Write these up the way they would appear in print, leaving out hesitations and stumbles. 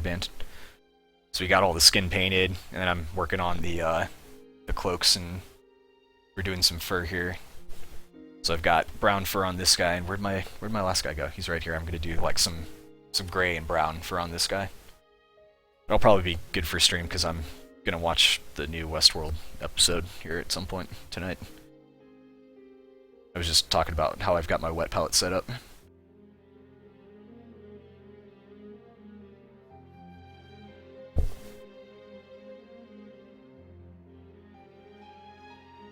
warband. So we got all the skin painted, and then I'm working on the cloaks, and we're doing some fur here. So I've got brown fur on this guy, and where'd my last guy go? He's right here. I'm gonna do like some gray and brown fur on this guy. It'll probably be good for stream because I'm gonna watch the new Westworld episode here at some point tonight. I was just talking about how I've got my wet palette set up.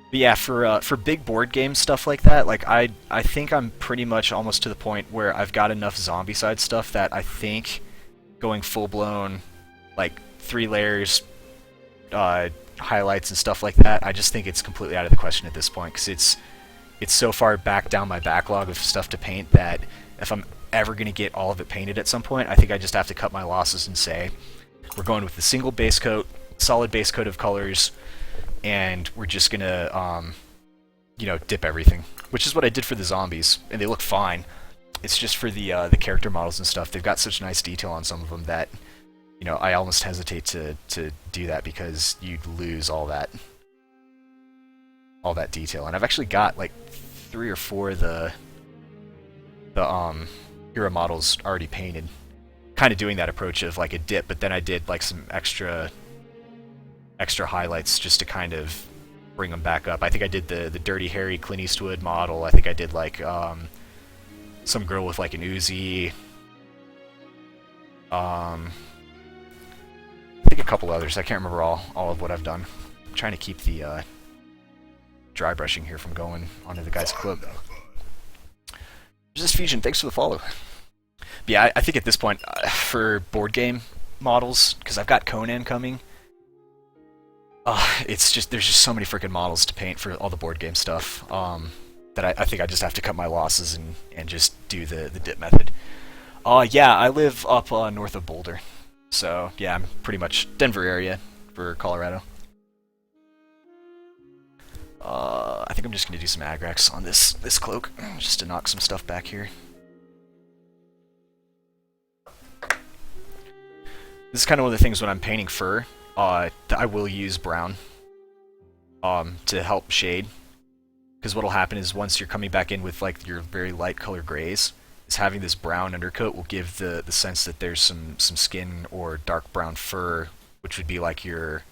But yeah, for big board game stuff like that, like I think I'm pretty much almost to the point where I've got enough zombie side stuff that I think going full blown, like 3 layers, highlights and stuff like that, I just think it's completely out of the question at this point because it's so far back down my backlog of stuff to paint that if I'm ever gonna get all of it painted at some point, I think I just have to cut my losses and say we're going with the single base coat, solid base coat of colors. And we're just gonna, you know, dip everything, which is what I did for the zombies, and they look fine. It's just for the character models and stuff. They've got such nice detail on some of them that, you know, I almost hesitate to do that because you'd lose all that detail. And I've actually got like 3 or 4 of the hero models already painted, kind of doing that approach of like a dip, but then I did like some extra highlights just to kind of bring them back up. I think I did the Dirty Harry Clint Eastwood model. I think I did like some girl with like an Uzi. I think a couple others. I can't remember all of what I've done. I'm trying to keep the dry brushing here from going onto the guy's clip. Resist Fusion, thanks for the follow. But yeah, I think at this point, for board game models, because I've got Conan coming, it's just there's just so many freaking models to paint for all the board game stuff that I think I just have to cut my losses and just do the dip method. Yeah, I live up north of Boulder, so yeah, I'm pretty much Denver area for Colorado. I think I'm just gonna do some agrax on this cloak just to knock some stuff back here. This is kind of one of the things when I'm painting fur. I will use brown to help shade, because what'll happen is once you're coming back in with like your very light color grays, is having this brown undercoat will give the sense that there's some skin or dark brown fur, which would be like your,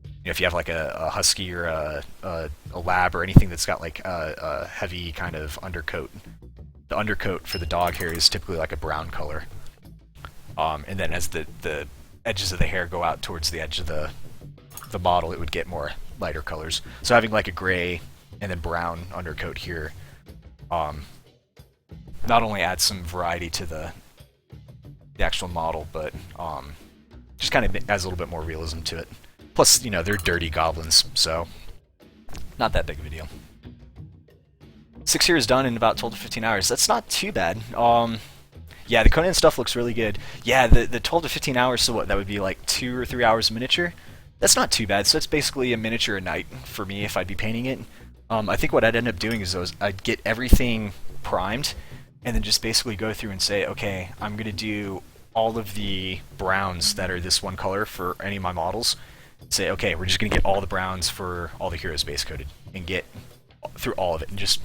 you know, if you have like a husky or a lab or anything that's got like a heavy kind of undercoat. The undercoat for the dog hair is typically like a brown color, and then as the edges of the hair go out towards the edge of the model, it would get more lighter colors. So having like a gray and then brown undercoat here not only adds some variety to the actual model, but just kind of adds a little bit more realism to it. Plus, you know, they're dirty goblins, so not that big of a deal. 6 years done in about 12 to 15 hours. That's not too bad. Yeah, the Conan stuff looks really good. Yeah, the 12 to 15 hours, so what, that would be like 2 or 3 hours miniature? That's not too bad, so it's basically a miniature a night for me if I'd be painting it. I think what I'd end up doing is I'd get everything primed, and then just basically go through and say, okay, I'm going to do all of the browns that are this one color for any of my models. Say, okay, we're just going to get all the browns for all the heroes base coated, and get through all of it, and just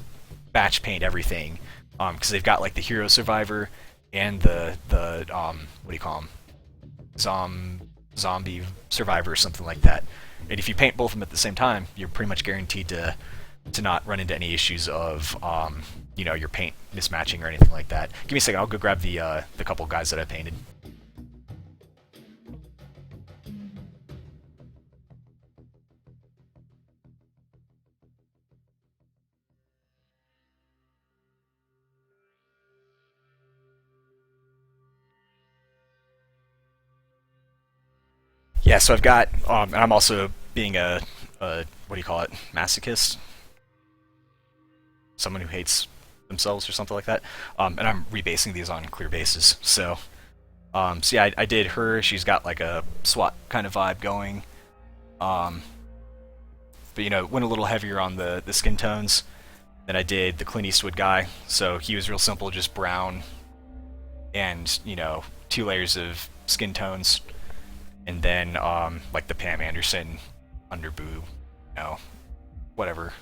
batch paint everything. Because they've got like the hero survivor, and the what do you call them? Zombie survivor or something like that. And if you paint both of them at the same time, you're pretty much guaranteed to not run into any issues of you know, your paint mismatching or anything like that. Give me a second, I'll go grab the couple guys that I painted. Yeah, so I've got, and I'm also being a what do you call it, masochist? Someone who hates themselves or something like that. And I'm rebasing these on clear bases. So yeah, I did her. She's got like a SWAT kind of vibe going. But you know, went a little heavier on the skin tones than I did the Clint Eastwood guy. So he was real simple, just brown, and you know, 2 layers of skin tones, and then like the Pam Anderson underboob, whatever,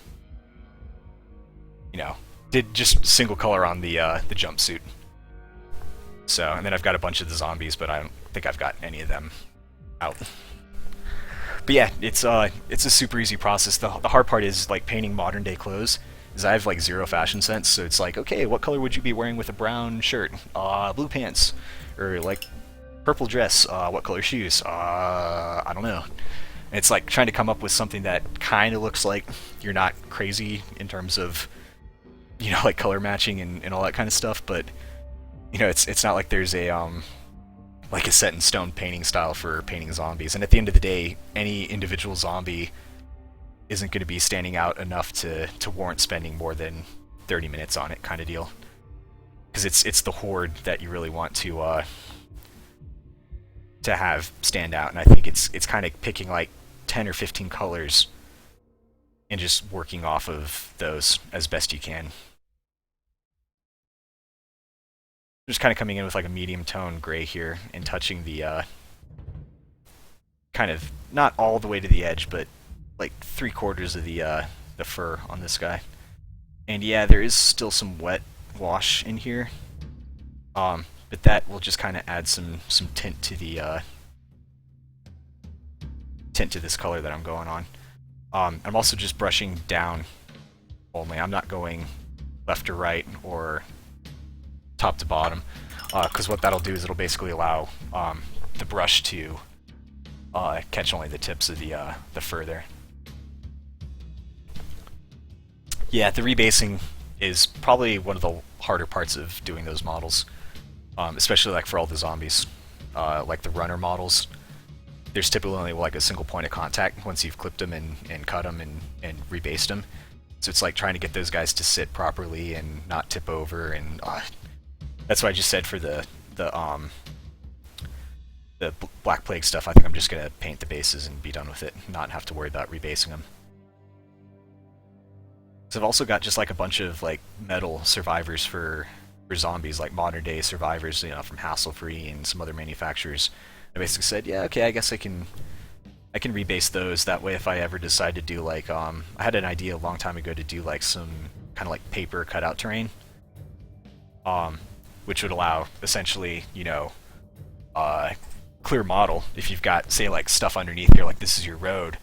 did just single color on the jumpsuit. So, and then I've got a bunch of the zombies, but I don't think I've got any of them out. But yeah, it's a super easy process. The hard part is like painting modern day clothes. Is I have like zero fashion sense, so it's like, okay, what color would you be wearing with a brown shirt? Blue pants, or like purple dress. What color shoes? I don't know. And it's like trying to come up with something that kind of looks like you're not crazy in terms of, like color matching and all that kind of stuff. But it's not like there's a like a set in stone painting style for painting zombies. And at the end of the day, any individual zombie isn't going to be standing out enough to warrant spending more than 30 minutes on it, kind of deal. Because it's the horde that you really want to have stand out, and I think it's kind of picking like 10 or 15 colors and just working off of those as best you can. Just kind of coming in with like a medium tone gray here and touching the kind of not all the way to the edge, but like 3/4 of the fur on this guy. And yeah, there is still some wet wash in here, but that will just kind of add some tint to the tint to this color that I'm going on. I'm also just brushing down only. I'm not going left or right or top to bottom, because what that'll do is it'll basically allow the brush to catch only the tips of the fur there. Yeah, the rebasing is probably one of the harder parts of doing those models, especially like for all the zombies, like the runner models. There's typically only like a single point of contact once you've clipped them and cut them and rebased them. So it's like trying to get those guys to sit properly and not tip over, and that's what I just said for the Black Plague stuff. I think I'm just gonna paint the bases and be done with it, not have to worry about rebasing them. So I've also got just like a bunch of like metal survivors for zombies, like modern day survivors, from Hassle Free and some other manufacturers. I basically said, yeah, okay, I guess I can rebase those. That way, if I ever decide to do like, I had an idea a long time ago to do like some kind of like paper cutout terrain, which would allow essentially, clear model. If you've got, say, like stuff underneath here, like this is your road.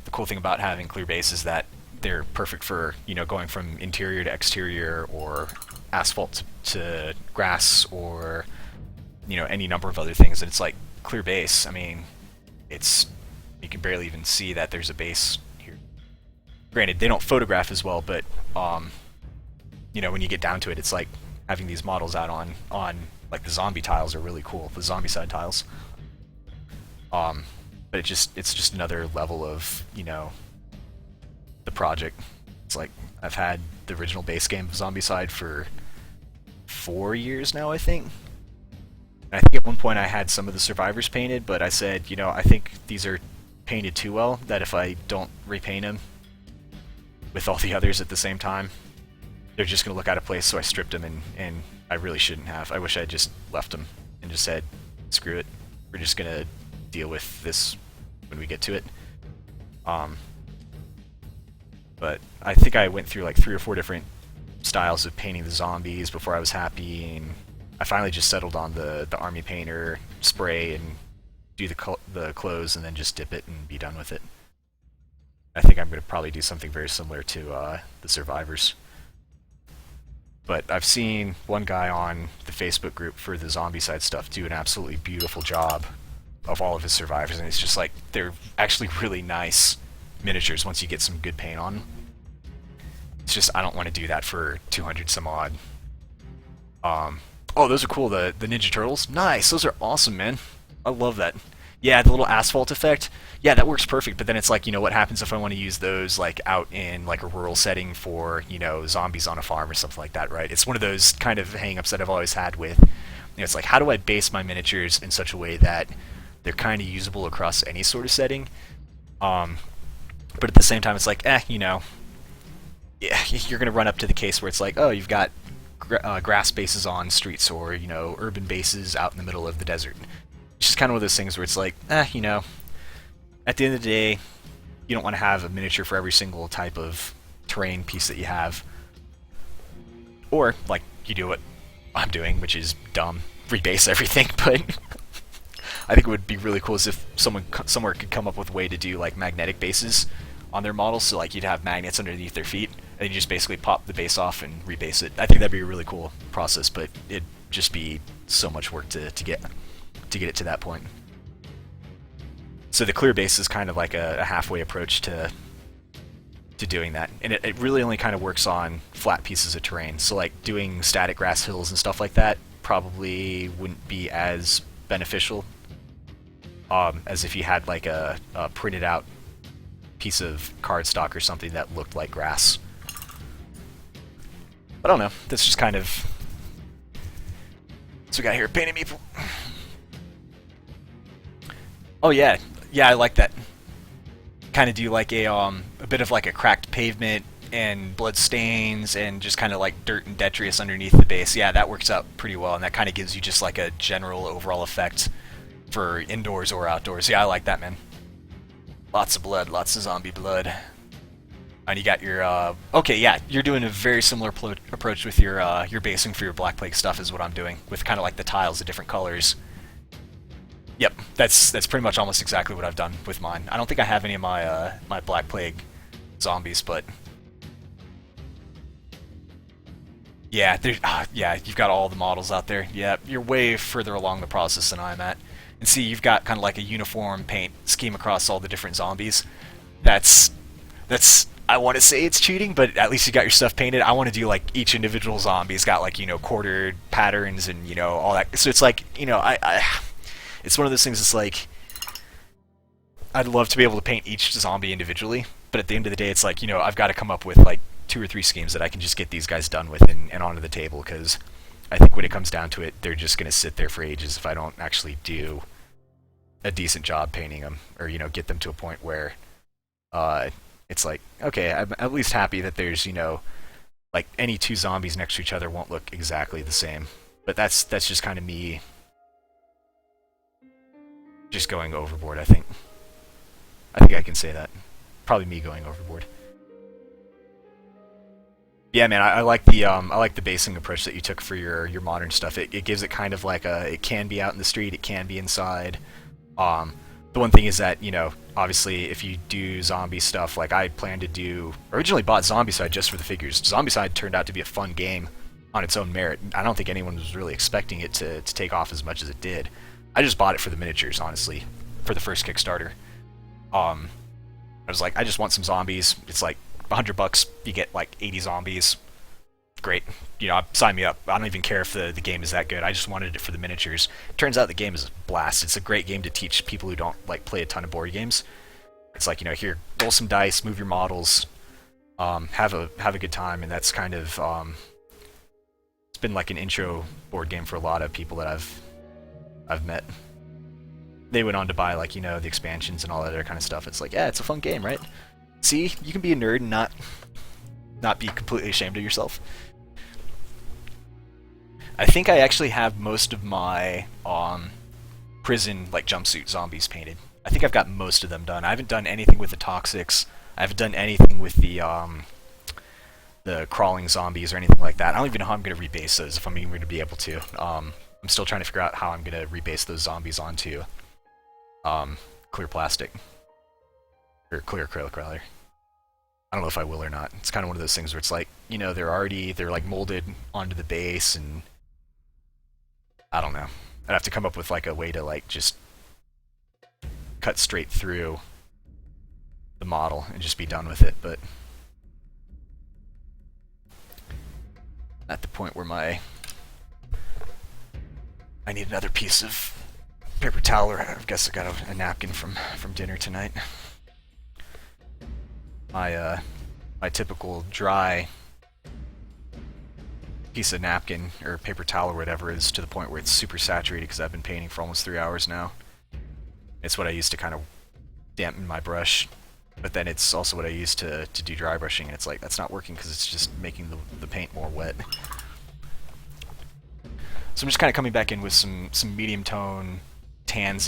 The cool thing about having clear base is that they're perfect for, going from interior to exterior, or asphalt to grass, or, any number of other things. And it's like clear base. I mean, you can barely even see that there's a base here. Granted, they don't photograph as well, but, when you get down to it, it's like having these models out on like the zombie tiles are really cool, the zombie side tiles. But it's just another level of, the project. It's like I've had the original base game of Zombicide for 4 years now, I think. And I think at one point I had some of the survivors painted, but I said, I think these are painted too well, that if I don't repaint them with all the others at the same time, they're just going to look out of place, so I stripped them, and I really shouldn't have. I wish I had just left them and just said, screw it, we're just going to deal with this when we get to it. But I think I went through like 3 or 4 different styles of painting the zombies before I was happy, and I finally just settled on the army painter spray and do the clothes and then just dip it and be done with it. I think I'm going to probably do something very similar to the survivors. But I've seen one guy on the Facebook group for the Zombicide stuff do an absolutely beautiful job of all of his survivors, and it's just like, they're actually really nice miniatures once you get some good paint on them. It's just, I don't want to do that for 200 some odd. Oh, those are cool, the Ninja Turtles. Nice, those are awesome, man. I love that. Yeah, the little asphalt effect. Yeah, that works perfect, but then it's like, what happens if I want to use those like out in like a rural setting for, zombies on a farm or something like that, right? It's one of those kind of hang-ups that I've always had with, it's like, how do I base my miniatures in such a way that they're kind of usable across any sort of setting? But at the same time, it's like, yeah, you're going to run up to the case where it's like, oh, you've got grass bases on streets, or, urban bases out in the middle of the desert. It's just kind of one of those things where it's like, you know, at the end of the day, you don't want to have a miniature for every single type of terrain piece that you have. Or, like, you do what I'm doing, which is dumb, rebase everything, but I think it would be really cool as if someone somewhere could come up with a way to do, like, magnetic bases on their models, so, like, you'd have magnets underneath their feet, and you just basically pop the base off and rebase it. I think that'd be a really cool process, but it'd just be so much work to get it to that point. So the clear base is kind of like a halfway approach to doing that, and it really only kind of works on flat pieces of terrain. So like doing static grass hills and stuff like that probably wouldn't be as beneficial as if you had like a printed out piece of cardstock or something that looked like grass. But I don't know, that's just kind of what we got here. Painting people. Oh yeah, yeah, I like that. Kind of do like a bit of like a cracked pavement and blood stains and just kind of like dirt and detritus underneath the base. Yeah, that works out pretty well, and that kind of gives you just like a general overall effect for indoors or outdoors. Yeah, I like that, man. Lots of blood, lots of zombie blood. And you got your okay, yeah, you're doing a very similar approach with your basing for your Black Plague stuff is what I'm doing, with kind of like the tiles of different colors. Yep, that's pretty much almost exactly what I've done with mine. I don't think I have any of my my Black Plague zombies, but yeah, yeah, you've got all the models out there. Yeah, you're way further along the process than I'm at. And see, you've got kind of like a uniform paint scheme across all the different zombies. That's I want to say it's cheating, but at least you got your stuff painted. I want to do like each individual zombie's got like, you know, quartered patterns and, you know, all that. So it's like, you know, it's one of those things that's like, I'd love to be able to paint each zombie individually, but at the end of the day, it's like, you know, I've got to come up with like 2 or 3 schemes that I can just get these guys done with and onto the table, because I think when it comes down to it, they're just going to sit there for ages if I don't actually do a decent job painting them, or, you know, get them to a point where it's like, okay, I'm at least happy that there's, you know, like any 2 zombies next to each other won't look exactly the same. But that's just kind of me just going overboard, I think. I think I can say that. Probably me going overboard. Yeah, man, I like the basing approach that you took for your modern stuff. It gives it kind of like it can be out in the street, it can be inside. The one thing is that, you know, obviously if you do zombie stuff, like I plan to do, originally bought Zombicide just for the figures. Zombicide turned out to be a fun game on its own merit. I don't think anyone was really expecting it to take off as much as it did. I just bought it for the miniatures, honestly, for the first Kickstarter. I was like, I just want some zombies. It's like $100, you get like 80 zombies. Great, you know, sign me up. I don't even care if the game is that good. I just wanted it for the miniatures. Turns out the game is a blast. It's a great game to teach people who don't like play a ton of board games. It's like, you know, here, roll some dice, move your models, have a good time, and that's kind of it's been like an intro board game for a lot of people that I've met. They went on to buy, like, you know, the expansions and all that other kind of stuff. It's like, yeah, it's a fun game, right? See, you can be a nerd and not be completely ashamed of yourself. I think I actually have most of my prison like jumpsuit zombies painted. I think I've got most of them done. I haven't done anything with the toxics. I haven't done anything with the crawling zombies or anything like that. I don't even know how I'm going to rebase those, if I'm even going to be able to. I'm still trying to figure out how I'm going to rebase those zombies onto clear plastic. Or clear acrylic, rather. I don't know if I will or not. It's kind of one of those things where it's like, you know, they're like molded onto the base, and I don't know. I'd have to come up with like a way to like just cut straight through the model and just be done with it, but at the point where I need another piece of paper towel, or I guess I got a napkin from dinner tonight. My typical dry piece of napkin or paper towel or whatever is to the point where it's super saturated because I've been painting for almost 3 hours now. It's what I use to kind of dampen my brush, but then it's also what I use to do dry brushing, and it's like, that's not working because it's just making the paint more wet. So I'm just kind of coming back in with some medium tone tans